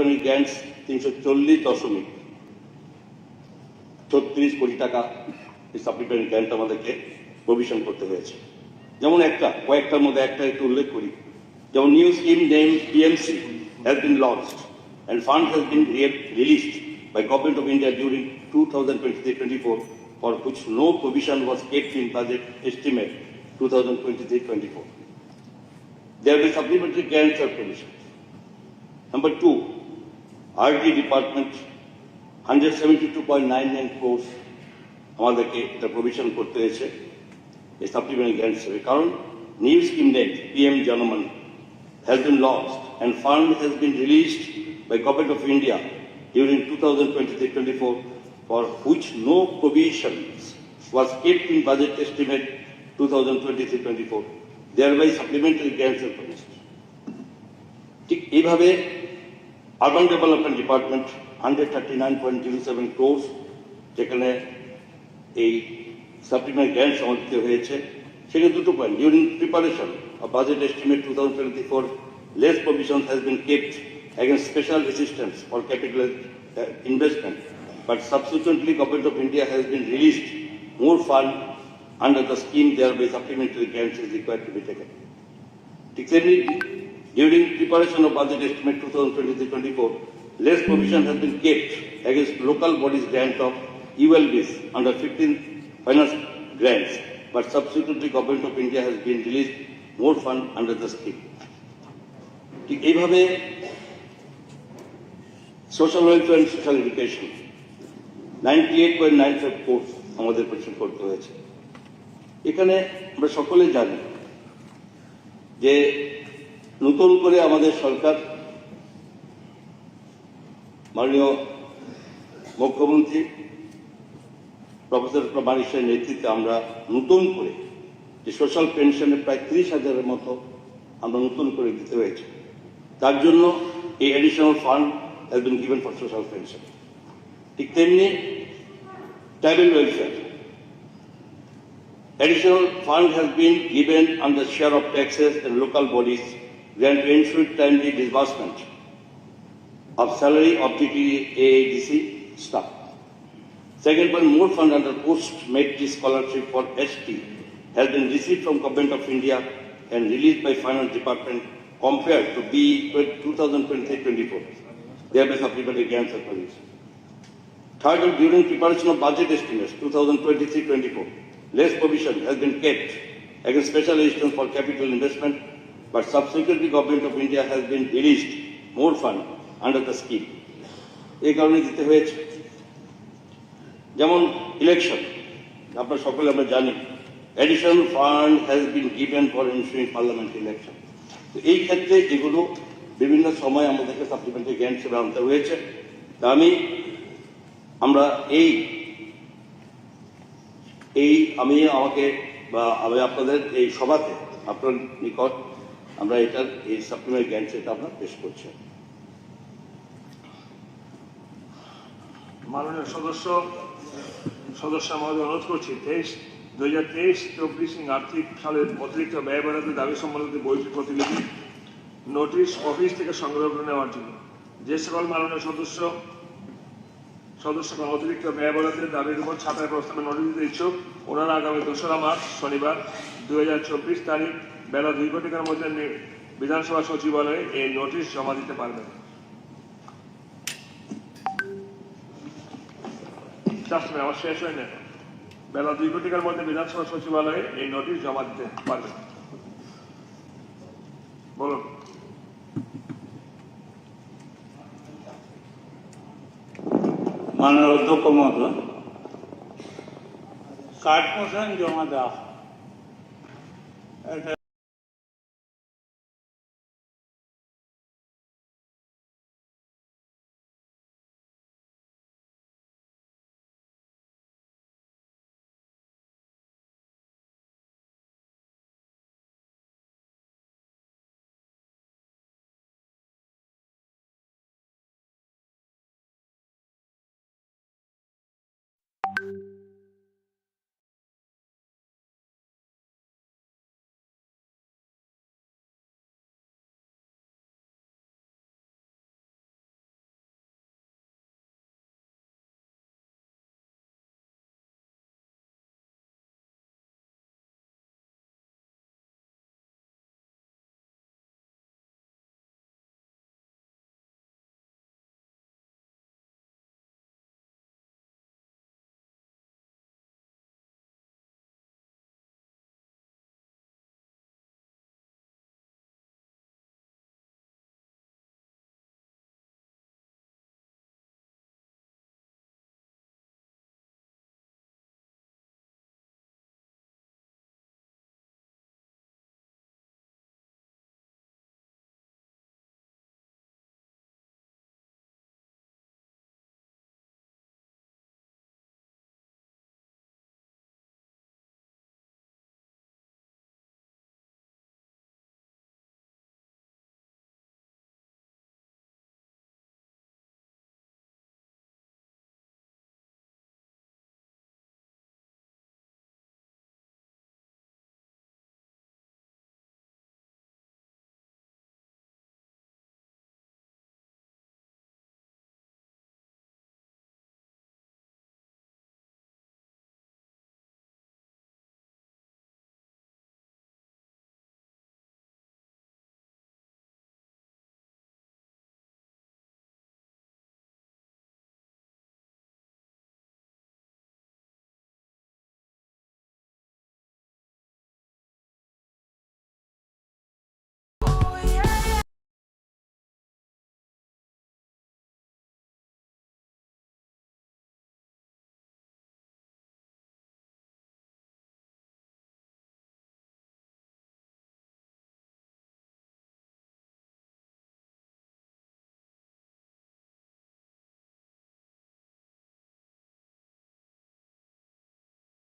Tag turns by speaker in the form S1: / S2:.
S1: Supplementary grants 340.36 কোটি টাকা এই সাপ্লিমেন্টারি গ্র্যান্ট আমাদেরকে প্রভিশন করতে হয়েছে। যেমন কয়েকটার মধ্যে একটা একটু উল্লেখ করি, যেমন new scheme name PMC has been launched and fund has been released by Government of India during 2023-24 for which no provision was kept in budget estimate 2023-24. There will be supplementary grants or provisions. Number 2, RD Department 172.99 crores আমাদেরকে এটা provision করতে হয়েছে এই supplementary grant হিসেবে, কারণ new scheme name PM জনমনি has been launched and fund has been released by Government of India during 2023-24 for which no provisions was kept in budget estimate 2023-24. Thereby supplementary grants and provisions. ঠিক এইভাবে urban development department 139.07 crores যেখানে এই supplementary grants আমাদের দিতে হয়েছে। সেখানে দুটো point, during preparation of budget estimate 2024, less provisions has been kept against special assistance for capital investment, but subsequently Government of India has been released more fund under the scheme, thereby supplementary grants is required to be taken. Similarly, during preparation of budget estimate 2023-24, less provision has been kept against local bodies grant of ULBs under 15th finance grants, but subsequently Government of India has been released more fund under the scheme. ঠিক এইভাবে social welfare and social education 98.95 course আমাদের পরিশোধ করতে হয়েছে। এখানে আমরা সকলে জানি যে নতুন করে আমাদের সরকার মাননীয় মুখ্যমন্ত্রী প্রফেসর মানিশের নেতৃত্বে আমরা নতুন করে যে সোশ্যাল পেনশনে প্রায় 30,000-এর মতো আমরা নতুন করে দিতে হয়েছে। তার জন্য এই additional fund has been given for social pension. ঠিক তেমনি tribal welfare additional fund has been given on the share of taxes and local bodies grant to ensure timely disbursement of salary of TTADC staff. Second one, more fund under post-metric scholarship for ST has been received from Government of India and released by Finance Department compared to B 2023-24. Thereby supplementary grants are provision. Third, during preparation of budget estimates 2023-24, less provision has been kept against special assistance for capital investment, but subsequently Government of India has been released more fund under the scheme. এই কারণে দিতে হয়েছে। যেমন election, আপনারা সকলে আমরা জানি additional fund has been given for ensuring parliament election. তো এই ক্ষেত্রে এগুলো বিভিন্ন সময় আমাদেরকে সাপ্লিমেন্টারি গ্র্যান্ট হিসেবে আনতে হয়েছে। তা আমরা আমি আপনাদের এই সভাতে আপনার নিকট আমরা এটার এই সাপ্লিমেন্টারি গ্র্যান্ট সেটা আমরা পেশ করছি।
S2: মাননীয় সদস্য মহোদয় অনুরোধ করছি 2023-24 আর্থিক সালের অতিরিক্ত ব্যয় বরাদ্দের দাবি সম্বলিত বইটির প্রতিলিপি নোটিশ অফিস থেকে সংগ্রহ করে নেওয়ার জন্য যে সকল মাননীয় সদস্যগণ অতিরিক্ত ব্যয় বরাদ্দের দাবির উপর ছাপায় প্রস্তাবে নোটিশ দিতে ইচ্ছুক, ওনারা আগামী 2রা মার্চ শনিবার 2024 তারিখ বেলা 2 ঘটিকার মধ্যে বিধানসভা সচিবালয়ে এই নোটিশ জমা দিতে পারবেন। আমার শেষ হয় না, বেলা 2 ঘটিকার মধ্যে বিধানসভা সচিবালয়ে এই নোটিশ জমা দিতে পারবেন। বলুন।
S3: মাননীয় অধ্যক্ষ মহোদয়, কার্ড মোশন জমা দেওয়া